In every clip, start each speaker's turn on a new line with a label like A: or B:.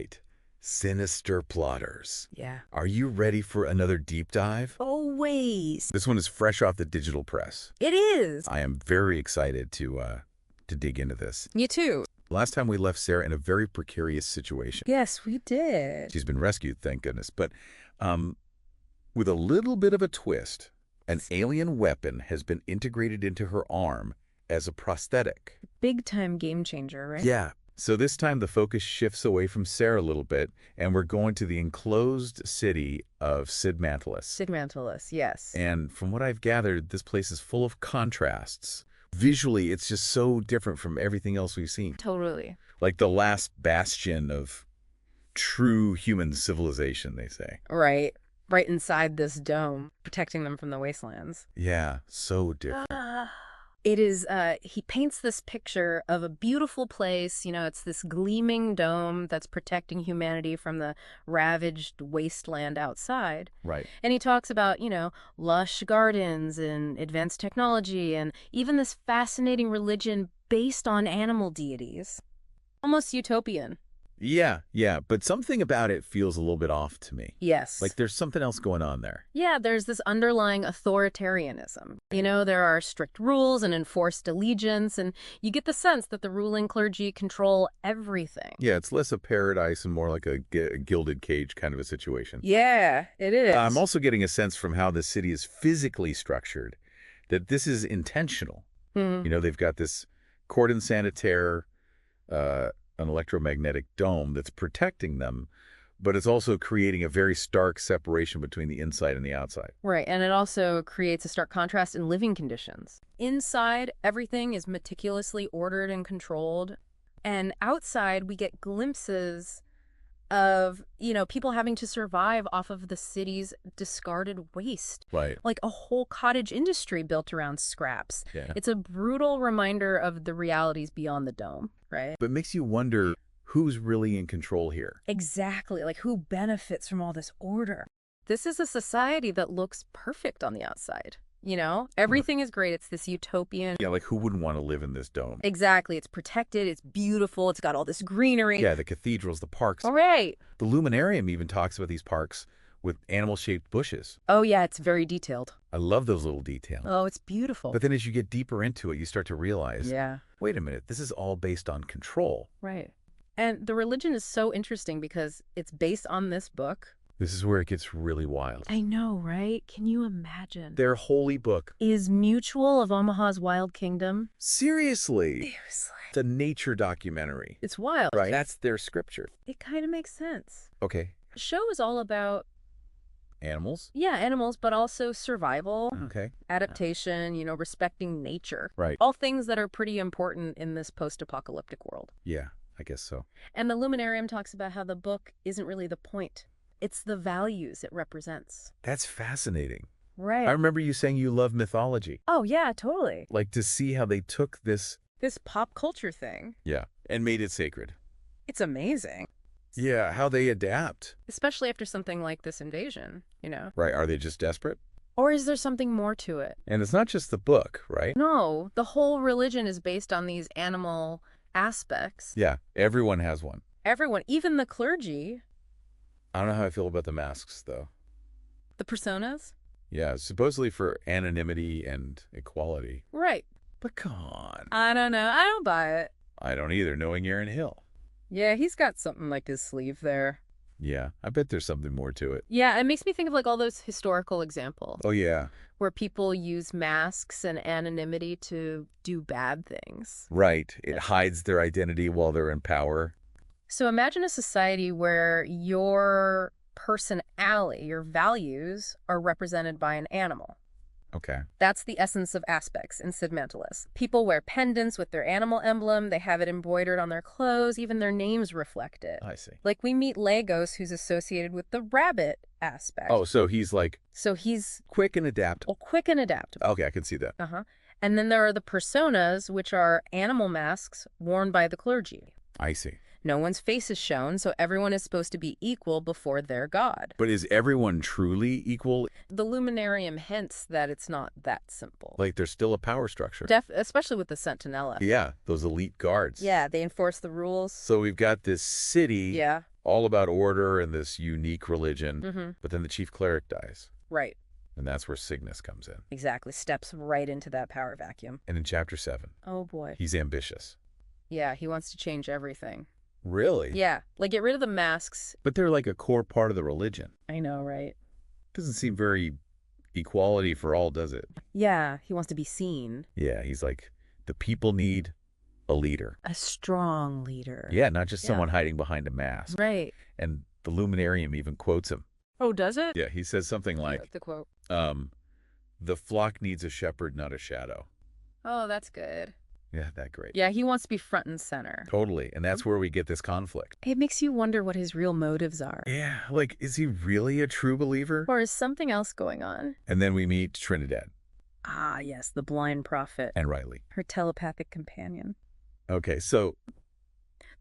A: right. Sinister plotters.
B: Yeah.
A: Are you ready for another deep dive?
B: Always.
A: This one is fresh off the digital press.
B: It is.
A: I am very excited to dig into this.
B: You too.
A: Last time we left Sarah in a very precarious situation.
B: Yes, we did.
A: She's been rescued, thank goodness. But with a little bit of a twist, an alien weapon has been integrated into her arm as a prosthetic.
B: Big time game changer, right?
A: Yeah. So this time the focus shifts away from Sarah a little bit, and we're going to the enclosed city of Sidmantalis.
B: Sidmantalis, yes.
A: And from what I've gathered, this place is full of contrasts. Visually, it's just so different from everything else we've seen.
B: Totally.
A: Like the last bastion of true human civilization, they say.
B: Right. Right inside this dome, protecting them from the wastelands.
A: Yeah, so different.
B: It is, he paints this picture of a beautiful place. You know, it's this gleaming dome that's protecting humanity from the ravaged wasteland outside.
A: Right.
B: And he talks about, you know, lush gardens and advanced technology and even this fascinating religion based on animal deities. Almost utopian.
A: Yeah, but something about it feels a little bit off to me.
B: Yes.
A: Like there's something else going on there.
B: Yeah, there's this underlying authoritarianism. You know, there are strict rules and enforced allegiance, and you get the sense that the ruling clergy control everything.
A: Yeah, it's less a paradise and more like a gilded cage kind of a situation.
B: Yeah, it is.
A: I'm also getting a sense from how the city is physically structured that this is intentional.
B: Mhm.
A: You know, they've got this cordon sanitaire, an electromagnetic dome that's protecting them, but it's also creating a very stark separation between the inside and the outside.
B: Right, and it also creates a stark contrast in living conditions. Inside, everything is meticulously ordered and controlled, and outside we get glimpses of, you know, people having to survive off of the city's discarded waste.
A: Right.
B: Like a whole cottage industry built around scraps.
A: Yeah.
B: It's a brutal reminder of the realities beyond the dome, right?
A: But it makes you wonder who's really in control here.
B: Exactly. Like, who benefits from all this order? This is a society that looks perfect on the outside. You know, everything is great. It's this utopian.
A: Yeah, like who wouldn't want to live in this dome?
B: Exactly. It's protected. It's beautiful. It's got all this greenery.
A: Yeah, the cathedrals, the parks.
B: All right.
A: The Luminarium even talks about these parks with animal-shaped bushes.
B: Oh, yeah. It's very detailed.
A: I love those little details.
B: Oh, it's beautiful.
A: But then as you get deeper into it, you start to realize,
B: Yeah.
A: wait a minute, this is all based on control.
B: Right. And the religion is so interesting because it's based on this book.
A: This is where it gets really wild.
B: I know, right? Can you imagine?
A: Their holy book.
B: Is Mutual of Omaha's Wild Kingdom.
A: Seriously.
B: Seriously.
A: It's a nature documentary.
B: It's wild.
A: Right. That's their scripture.
B: It kind of makes sense.
A: Okay.
B: The show is all about,
A: Animals?
B: yeah, animals, but also survival,
A: Okay.
B: adaptation, you know, respecting nature.
A: Right.
B: All things that are pretty important in this post-apocalyptic world.
A: Yeah, I guess so.
B: And the Luminarium talks about how the book isn't really the point. It's the values it represents.
A: That's fascinating.
B: Right.
A: I remember you saying you love mythology.
B: Oh, yeah, totally.
A: Like to see how they took this,
B: This pop culture thing,
A: yeah, and made it sacred.
B: it's amazing.
A: Yeah, how they adapt.
B: Especially after something like this invasion, you know?
A: Right, are they just desperate?
B: Or is there something more to it?
A: And it's not just the book, right?
B: No, the whole religion is based on these animal aspects.
A: Yeah, everyone has one.
B: Everyone, even the clergy,
A: I don't know how I feel about the masks, though.
B: the personas.
A: Yeah, supposedly for anonymity and equality.
B: Right.
A: But come on.
B: I don't know. I don't buy it.
A: I don't either, knowing Aaron Hill.
B: Yeah, he's got something like his sleeve there.
A: Yeah, I bet there's something more to it.
B: Yeah, it makes me think of like all those historical examples
A: Oh, yeah.
B: where people use masks and anonymity to do bad things.
A: Right. It hides their identity while they're in power.
B: So imagine a society where your personality, your values, are represented by an animal.
A: Okay.
B: That's the essence of aspects in Sidmantalis. People wear pendants with their animal emblem. They have it embroidered on their clothes. Even their names reflect it.
A: I see.
B: Like we meet Lagos, who's associated with the rabbit aspect.
A: Oh, so he's like
B: So he's
A: quick and adaptable.
B: quick and adaptable.
A: Okay, I can see that.
B: Uh-huh. And then there are the personas, which are animal masks worn by the clergy.
A: I see.
B: No one's face is shown, so everyone is supposed to be equal before their god.
A: But is everyone truly equal?
B: The Luminarium hints that it's not that simple.
A: Like there's still a power structure?
B: Especially with the Sentinella.
A: Yeah, those elite guards.
B: Yeah, they enforce the rules.
A: So we've got this city
B: Yeah.
A: all about order and this unique religion.
B: Mm-hmm.
A: But then the chief cleric dies,
B: Right.
A: and that's where Cygnus comes in.
B: Exactly. Steps right into that power vacuum.
A: And in chapter 7,
B: Oh, boy.
A: he's ambitious.
B: Yeah, he wants to change everything.
A: Really?
B: Yeah, like get rid of the masks.
A: But they're like a core part of the religion.
B: I know, right?
A: Doesn't seem very equality for all, does it?
B: Yeah, he wants to be seen.
A: Yeah, he's like, the people need a leader.
B: A strong leader.
A: Yeah, not just
B: Yeah.
A: someone hiding behind a mask.
B: Right.
A: And the Luminarium even quotes him.
B: Oh, does it?
A: Yeah, he says something like,
B: The quote.
A: the flock needs a shepherd, not a shadow.
B: Oh, that's good.
A: Yeah, that great.
B: Yeah, he wants to be front and center.
A: Totally. And that's where we get this conflict.
B: It makes you wonder what his real motives are.
A: Yeah, like, is he really a true believer?
B: Or is something else going on?
A: And then we meet Trinidad
B: Ah, yes, the blind prophet.
A: and Riley.
B: Her telepathic companion.
A: Okay, so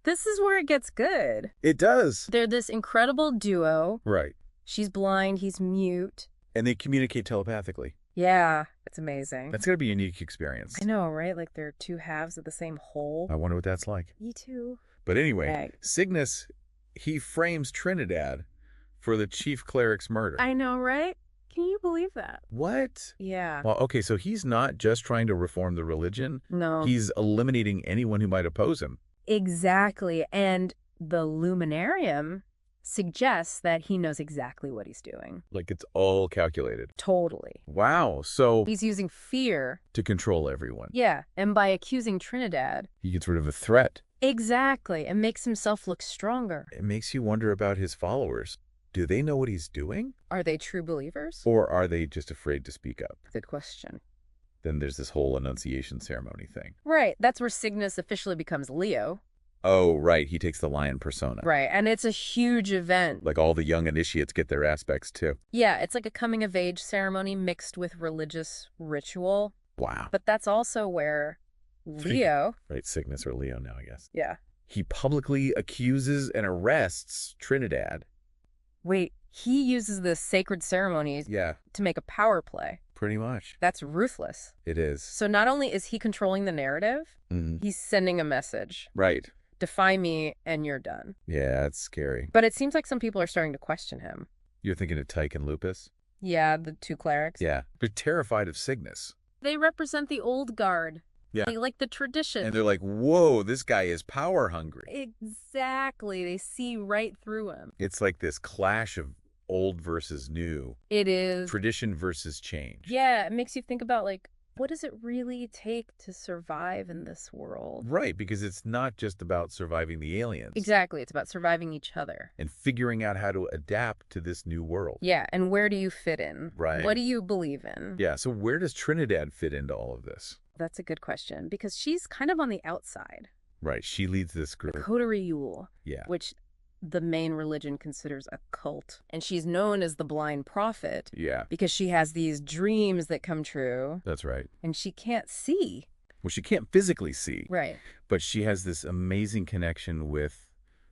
B: This is where it gets good.
A: it does.
B: They're this incredible duo.
A: Right.
B: She's blind, he's mute.
A: And they communicate telepathically.
B: Yeah, it's amazing.
A: That's got to be a unique experience.
B: I know, right? Like they're two halves of the same whole.
A: I wonder what that's like.
B: Me too.
A: But anyway,
B: Right.
A: Cygnus, he frames Trinidad for the chief cleric's murder.
B: I know, right? Can you believe that?
A: What?
B: Yeah.
A: Well, okay, so he's not just trying to reform the religion.
B: No.
A: He's eliminating anyone who might oppose him.
B: Exactly. And the Luminarium suggests that he knows exactly what he's doing.
A: Like, it's all calculated.
B: Totally.
A: Wow. So
B: He's using fear.
A: to control everyone.
B: Yeah. And by accusing Trinidad.
A: He gets rid of a threat.
B: Exactly. And makes himself look stronger.
A: It makes you wonder about his followers. Do they know what he's doing?
B: Are they true believers?
A: Or are they just afraid to speak up?
B: Good question.
A: Then there's this whole Annunciation ceremony thing.
B: Right. That's where Cygnus officially becomes Leo.
A: Oh, right. He takes the lion persona.
B: Right. And it's a huge event.
A: Like all the young initiates get their aspects too.
B: Yeah, it's like a coming of age ceremony mixed with religious ritual.
A: Wow.
B: But that's also where Leo.
A: Right, Cygnus or Leo now, I guess.
B: Yeah.
A: He publicly accuses and arrests Trinidad.
B: Wait, he uses the sacred ceremonies
A: Yeah,
B: to make a power play.
A: pretty much.
B: That's ruthless.
A: It is.
B: So not only is he controlling the narrative, he's sending a message.
A: Right.
B: Defy me and you're done.
A: Yeah, it's scary.
B: But it seems like some people are starting to question him.
A: You're thinking of Tyche and Lupus?
B: Yeah, the two clerics.
A: Yeah. They're terrified of Cygnus.
B: They represent the old guard.
A: Yeah.
B: They like the tradition.
A: And they're like, whoa, this guy is power hungry.
B: Exactly. They see right through him.
A: It's like this clash of old versus new.
B: It is.
A: Tradition versus change.
B: Yeah, it makes you think about, like, what does it really take to survive in this world?
A: Right, because it's not just about surviving the aliens.
B: Exactly. It's about surviving each other.
A: And figuring out how to adapt to this new world.
B: Yeah, and where do you fit in?
A: Right.
B: What do you believe in?
A: Yeah, so where does Trinidad fit into all of this?
B: That's a good question, because she's kind of on the outside.
A: Right, she leads this
B: The
A: group.
B: Coterie Yule,
A: Yeah.
B: which the main religion considers a cult. And she's known as the blind prophet
A: Yeah,
B: because she has these dreams that come true
A: that's right.
B: and she can't see.
A: Well, she can't physically see,
B: Right.
A: but she has this amazing connection with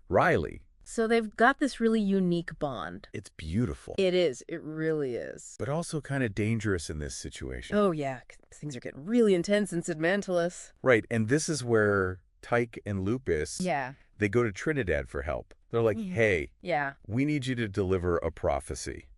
A: Riley.
B: So they've got this really unique bond.
A: It's beautiful,
B: It is. It really is.
A: but also kind of dangerous in this situation.
B: Oh, yeah. Things are getting really intense in Sid Mantalus.
A: Right, and this is where Tyche and Lupus,
B: Yeah.
A: they go to Trinidad for help. They're like, hey,
B: Yeah.
A: we need you to deliver a prophecy.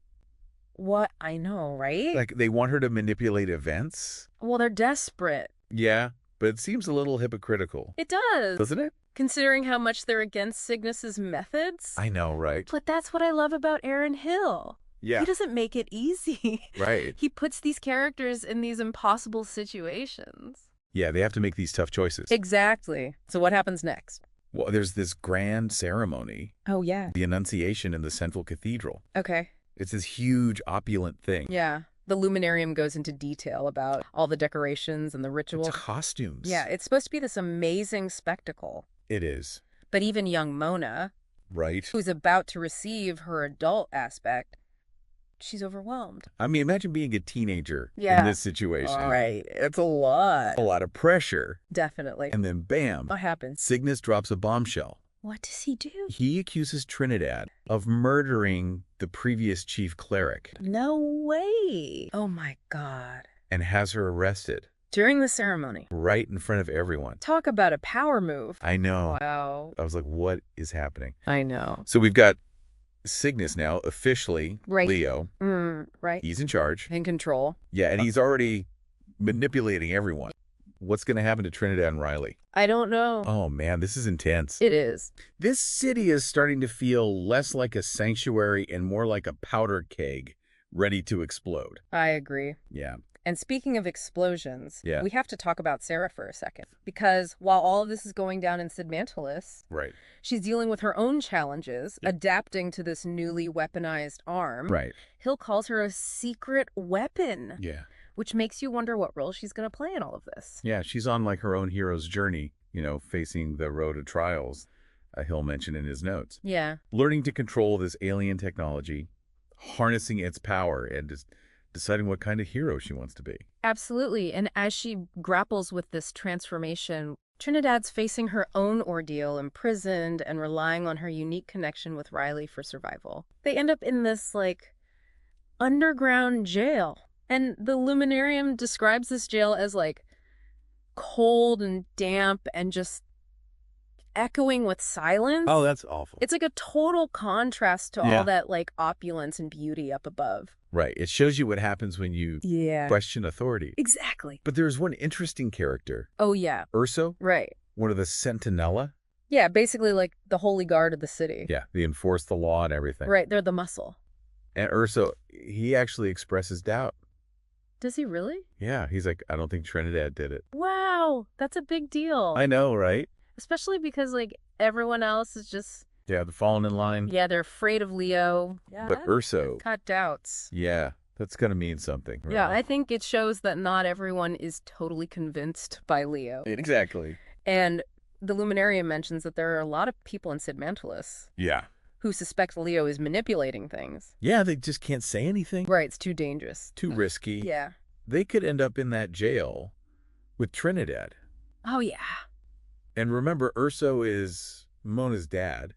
B: What? I know, right?
A: Like, they want her to manipulate events.
B: Well, they're desperate.
A: Yeah, but it seems a little hypocritical,
B: It does.
A: doesn't it?
B: Considering how much they're against Cygnus's methods.
A: I know, right?
B: But that's what I love about Aaron Hill.
A: Yeah,
B: He doesn't make it easy.
A: right.
B: He puts these characters in these impossible situations.
A: Yeah, they have to make these tough choices.
B: Exactly. So what happens next?
A: Well, there's this grand ceremony,
B: Oh, yeah.
A: the Annunciation in the Central Cathedral.
B: Okay.
A: It's this huge, opulent thing.
B: Yeah. The Luminarium goes into detail about all the decorations and the ritual.
A: It's costumes.
B: Yeah, it's supposed to be this amazing spectacle.
A: It is.
B: But even young Mona,
A: Right?
B: who's about to receive her adult aspect, she's overwhelmed.
A: I mean, imagine being a teenager
B: Yeah.
A: in this situation.
B: All right. It's a lot.
A: A lot of pressure.
B: Definitely.
A: And then bam,
B: What happens?
A: Cygnus drops a bombshell.
B: What does he do?
A: He accuses Trinidad of murdering the previous chief cleric
B: No way. Oh my God.
A: and has her arrested.
B: During the ceremony.
A: Right in front of everyone.
B: Talk about a power move.
A: I know.
B: Wow.
A: I was like, what is happening?
B: I know.
A: So we've got Cygnus now, officially
B: Right.
A: Leo.
B: Right.
A: He's in charge.
B: In control.
A: Yeah, and he's already manipulating everyone. What's going to happen to Trinidad and Riley?
B: I don't know.
A: Oh, man, this is intense.
B: It is.
A: This city is starting to feel less like a sanctuary and more like a powder keg ready to explode.
B: I agree.
A: Yeah.
B: And speaking of explosions,
A: Yeah.
B: we have to talk about Sarah for a second. Because while all of this is going down in Sid Mantalis,
A: Right.
B: she's dealing with her own challenges, adapting to this newly weaponized arm.
A: Right.
B: Hill calls her a secret weapon,
A: Yeah.
B: which makes you wonder what role she's going to play in all of this.
A: Yeah, she's on like her own hero's journey, facing the road of trials, Hill mentioned in his notes.
B: Yeah.
A: Learning to control this alien technology, harnessing its power, and just deciding what kind of hero she wants to be.
B: Absolutely. And as she grapples with this transformation, Trinidad's facing her own ordeal, imprisoned and relying on her unique connection with Riley for survival. They end up in this, underground jail. And the Luminarium describes this jail as, cold and damp and just echoing with silence.
A: Oh, that's awful.
B: It's like a total contrast to all that, opulence and beauty up above.
A: Right. It shows you what happens when you question authority.
B: Exactly.
A: But there's one interesting character.
B: Oh, yeah.
A: Urso?
B: Right.
A: One of the Sentinella?
B: Yeah, basically like the holy guard of the city.
A: Yeah, they enforce the law and everything.
B: Right, they're the muscle.
A: And Urso, he actually expresses doubt.
B: Does he really?
A: Yeah, he's like, I don't think Trinidad did it.
B: Wow, that's a big deal.
A: I know, right?
B: Especially because, everyone else is just...
A: Yeah, they're falling in line.
B: Yeah, they're afraid of Leo. Yeah,
A: But Urso...
B: got doubts.
A: Yeah, that's going to mean something. Right?
B: Yeah, I think it shows that not everyone is totally convinced by Leo.
A: Exactly.
B: And the Luminarium mentions that there are a lot of people in Sid Mantalis
A: Yeah.
B: who suspect Leo is manipulating things.
A: Yeah, they just can't say anything.
B: Right, it's too dangerous.
A: Too risky.
B: Yeah.
A: They could end up in that jail with Trinidad.
B: Oh, yeah.
A: And remember, Urso is Mona's dad.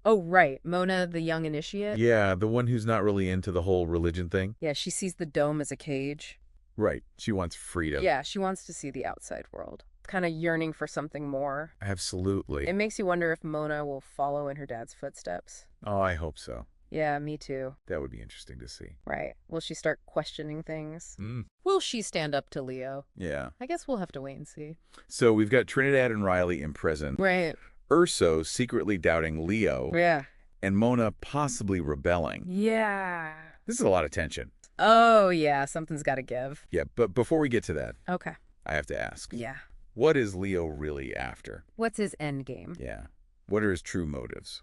B: Oh, right. Mona, the young initiate?
A: Yeah, the one who's not really into the whole religion thing.
B: Yeah, she sees the dome as a cage.
A: Right. She wants freedom.
B: Yeah, she wants to see the outside world. Kind of yearning for something more.
A: Absolutely.
B: It makes you wonder if Mona will follow in her dad's footsteps.
A: Oh, I hope so.
B: Yeah, me too.
A: That would be interesting to see.
B: Right. Will she start questioning things?
A: Mm.
B: Will she stand up to Leo?
A: Yeah.
B: I guess we'll have to wait and see.
A: So we've got Trinidad and Riley in prison.
B: Right.
A: Urso secretly doubting Leo.
B: Yeah.
A: And Mona possibly rebelling.
B: Yeah.
A: This is a lot of tension.
B: Oh, yeah. Something's got to give.
A: Yeah, but before we get to that,
B: Okay.
A: I have to ask.
B: Yeah.
A: What is Leo really after?
B: What's his end game?
A: Yeah. What are his true motives?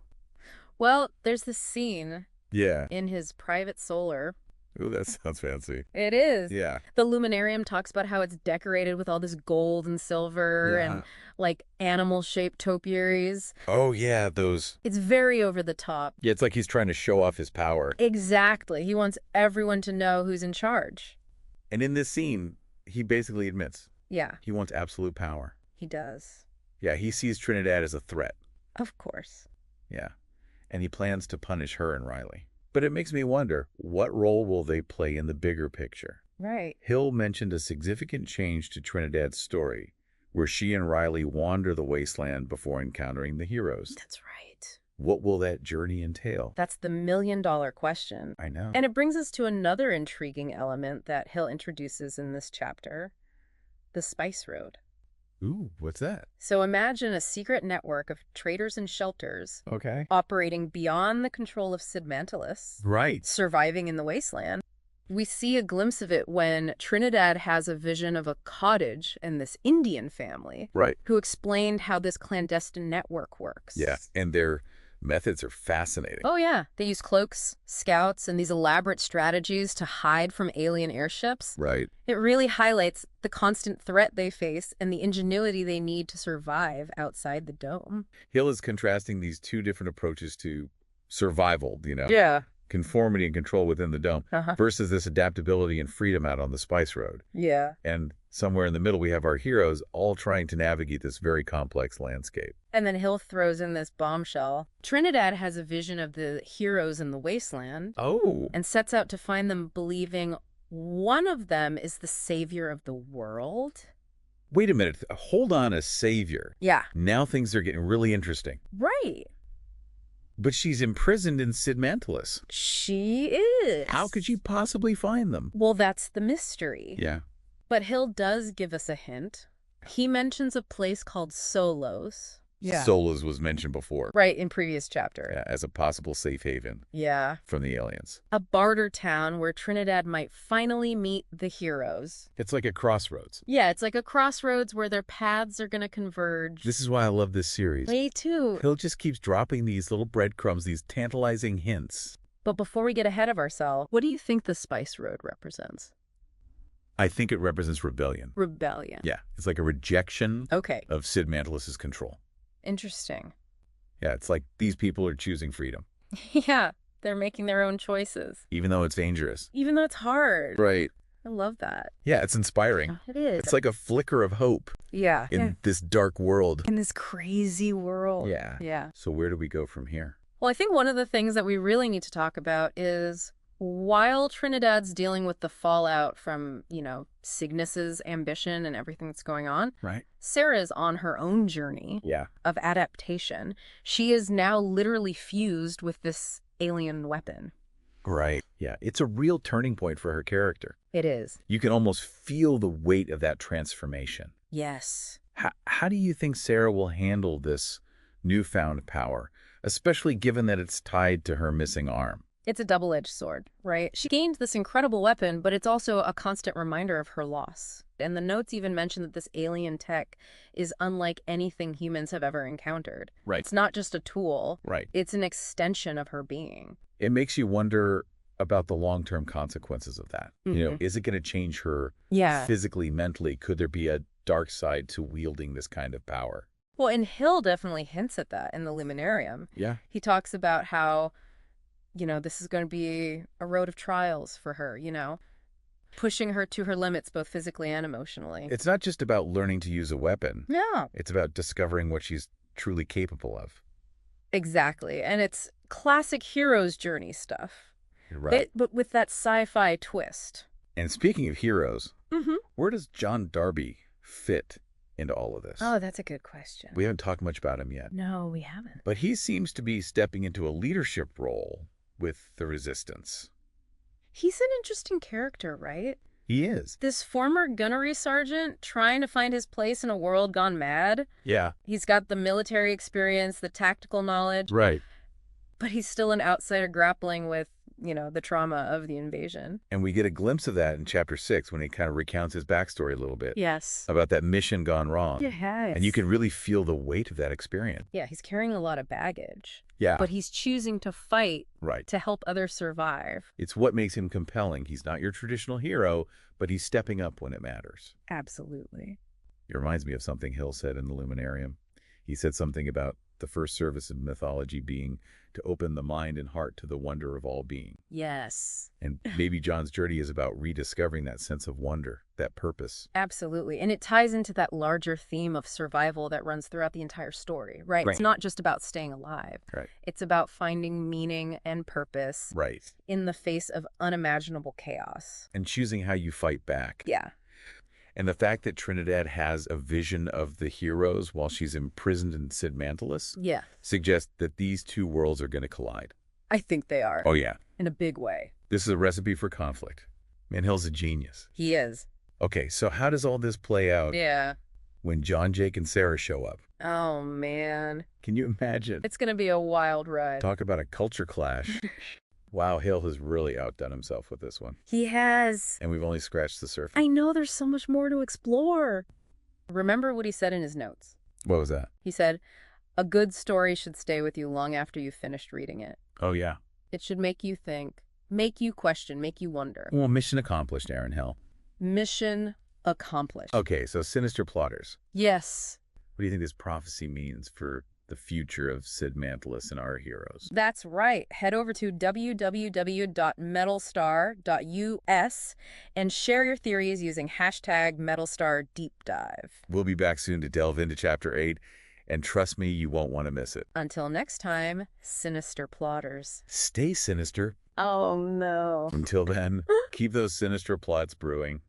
B: Well, there's this scene
A: Yeah.
B: in his private solar.
A: Ooh, that sounds fancy.
B: It is.
A: Yeah.
B: The Luminarium talks about how it's decorated with all this gold and silver and animal-shaped topiaries.
A: Oh, yeah, those.
B: It's very over the top.
A: Yeah, it's like he's trying to show off his power.
B: Exactly. He wants everyone to know who's in charge.
A: And in this scene, he basically admits
B: Yeah,
A: he wants absolute power.
B: he does.
A: Yeah, he sees Trinidad as a threat.
B: Of course.
A: Yeah. And he plans to punish her and Riley. But it makes me wonder, what role will they play in the bigger picture?
B: Right.
A: Hill mentioned a significant change to Trinidad's story, where she and Riley wander the wasteland before encountering the heroes.
B: That's right.
A: What will that journey entail?
B: That's the million-dollar question.
A: I know.
B: And it brings us to another intriguing element that Hill introduces in this chapter, the Spice Road.
A: Ooh, what's that?
B: So imagine a secret network of traders and shelters
A: Okay.
B: operating beyond the control of Sid Mantalis,
A: Right.
B: surviving in the wasteland. We see a glimpse of it when Trinidad has a vision of a cottage and this Indian family
A: Right.
B: who explained how this clandestine network works.
A: Yeah, and their methods are fascinating.
B: Oh, yeah. They use cloaks, scouts, and these elaborate strategies to hide from alien airships.
A: Right.
B: It really highlights the constant threat they face and the ingenuity they need to survive outside the dome.
A: Hill is contrasting these two different approaches to survival,
B: Yeah.
A: conformity and control within the dome, versus this adaptability and freedom out on the Spice Road.
B: Yeah.
A: And somewhere in the middle, we have our heroes all trying to navigate this very complex landscape.
B: And then Hill throws in this bombshell. Trinidad has a vision of the heroes in the wasteland
A: Oh.
B: and sets out to find them believing One of them is the savior of the world.
A: Wait a minute. Hold on, a savior.
B: Yeah.
A: Now things are getting really interesting.
B: Right.
A: But she's imprisoned in Sid Mantalus.
B: She is.
A: How could she possibly find them?
B: Well, that's the mystery.
A: Yeah.
B: But Hill does give us a hint. He mentions a place called Solos.
A: Solos was mentioned before.
B: Right, in previous chapter.
A: Yeah, as a possible safe haven.
B: Yeah.
A: From the aliens.
B: A barter town where Trinidad might finally meet the heroes.
A: It's like a crossroads.
B: Yeah, it's like a crossroads where their paths are going to converge.
A: This is why I love this series.
B: Me too.
A: Hill just keeps dropping these little breadcrumbs, these tantalizing hints.
B: But before we get ahead of ourselves, what do you think the Spice Road represents?
A: I think it represents rebellion.
B: Rebellion.
A: Yeah, it's like a rejection of Sid Mantalus's control.
B: Interesting.
A: Yeah, it's like these people are choosing freedom.
B: Yeah, they're making their own choices.
A: Even though it's dangerous.
B: Even though it's hard.
A: Right.
B: I love that.
A: Yeah, it's inspiring.
B: It is.
A: It's like a flicker of hope.
B: Yeah.
A: In this dark world.
B: In this crazy world.
A: Yeah.
B: Yeah.
A: So where do we go from here?
B: Well, I think one of the things that we really need to talk about is while Trinidad's dealing with the fallout from, Cygnus's ambition and everything that's going on,
A: right?
B: Sarah's on her own journey of adaptation. She is now literally fused with this alien weapon.
A: Right. Yeah, it's a real turning point for her character.
B: It is.
A: You can almost feel the weight of that transformation.
B: Yes.
A: How do you think Sarah will handle this newfound power, especially given that it's tied to her missing arm?
B: It's a double-edged sword, right? She gained this incredible weapon, but it's also a constant reminder of her loss. And the notes even mention that this alien tech is unlike anything humans have ever encountered.
A: Right.
B: It's not just a tool.
A: Right.
B: It's an extension of her being.
A: It makes you wonder about the long-term consequences of that. Is it going to change her physically, mentally? Could there be a dark side to wielding this kind of power?
B: Well, and Hill definitely hints at that in the Luminarium.
A: Yeah.
B: He talks about how this is going to be a road of trials for her, pushing her to her limits both physically and emotionally.
A: It's not just about learning to use a weapon.
B: Yeah.
A: It's about discovering what she's truly capable of.
B: Exactly. And it's classic hero's journey stuff.
A: Right.
B: But with that sci-fi twist.
A: And speaking of heroes, where does John Darby fit into all of this?
B: Oh, that's a good question.
A: We haven't talked much about him yet.
B: No, we haven't.
A: But he seems to be stepping into a leadership role with the Resistance.
B: He's an interesting character, right?
A: He is.
B: This former gunnery sergeant trying to find his place in a world gone mad.
A: Yeah.
B: He's got the military experience, the tactical knowledge.
A: Right.
B: But he's still an outsider grappling with, the trauma of the invasion.
A: And we get a glimpse of that in Chapter 6 when he kind of recounts his backstory a little bit.
B: Yes.
A: About that mission gone wrong.
B: Yes.
A: And you can really feel the weight of that experience.
B: Yeah, he's carrying a lot of baggage.
A: Yeah.
B: But he's choosing to fight
A: right.
B: to help others survive.
A: It's what makes him compelling. He's not your traditional hero, but he's stepping up when it matters.
B: Absolutely.
A: It reminds me of something Hill said in the Luminarium. He said something about the first service of mythology being to open the mind and heart to the wonder of all being.
B: Yes.
A: And maybe John's journey is about rediscovering that sense of wonder, that purpose.
B: Absolutely. And it ties into that larger theme of survival that runs throughout the entire story, right? It's not just about staying alive.
A: Right.
B: It's about finding meaning and purpose in the face of unimaginable chaos.
A: And choosing how you fight back.
B: Yeah.
A: And the fact that Trinidad has a vision of the heroes while she's imprisoned in Sid Mantalus suggests that these two worlds are going to collide.
B: I think they are.
A: Oh, yeah.
B: In a big way.
A: This is a recipe for conflict. Man, Hill's a genius.
B: He is.
A: Okay, so how does all this play out when John, Jake, and Sarah show up?
B: Oh, man.
A: Can you imagine?
B: It's going to be a wild ride.
A: Talk about a culture clash. Wow, Hill has really outdone himself with this one.
B: He has.
A: And we've only scratched the surface.
B: I know there's so much more to explore. Remember what he said in his notes?
A: What was that?
B: He said, a good story should stay with you long after you've finished reading it.
A: Oh, yeah.
B: It should make you think, make you question, make you wonder.
A: Well, mission accomplished, Aaron Hill.
B: Mission accomplished.
A: Okay, so sinister plotters.
B: Yes.
A: What do you think this prophecy means for the future of Sid Mantalus and our heroes?
B: That's right. Head over to www.metalstar.us and share your theories using #MetalstarDeepDive.
A: We'll be back soon to delve into Chapter 8 And trust me, you won't want to miss it.
B: Until next time, Sinister plotters.
A: Stay sinister.
B: Oh no.
A: Until then, keep those sinister plots brewing.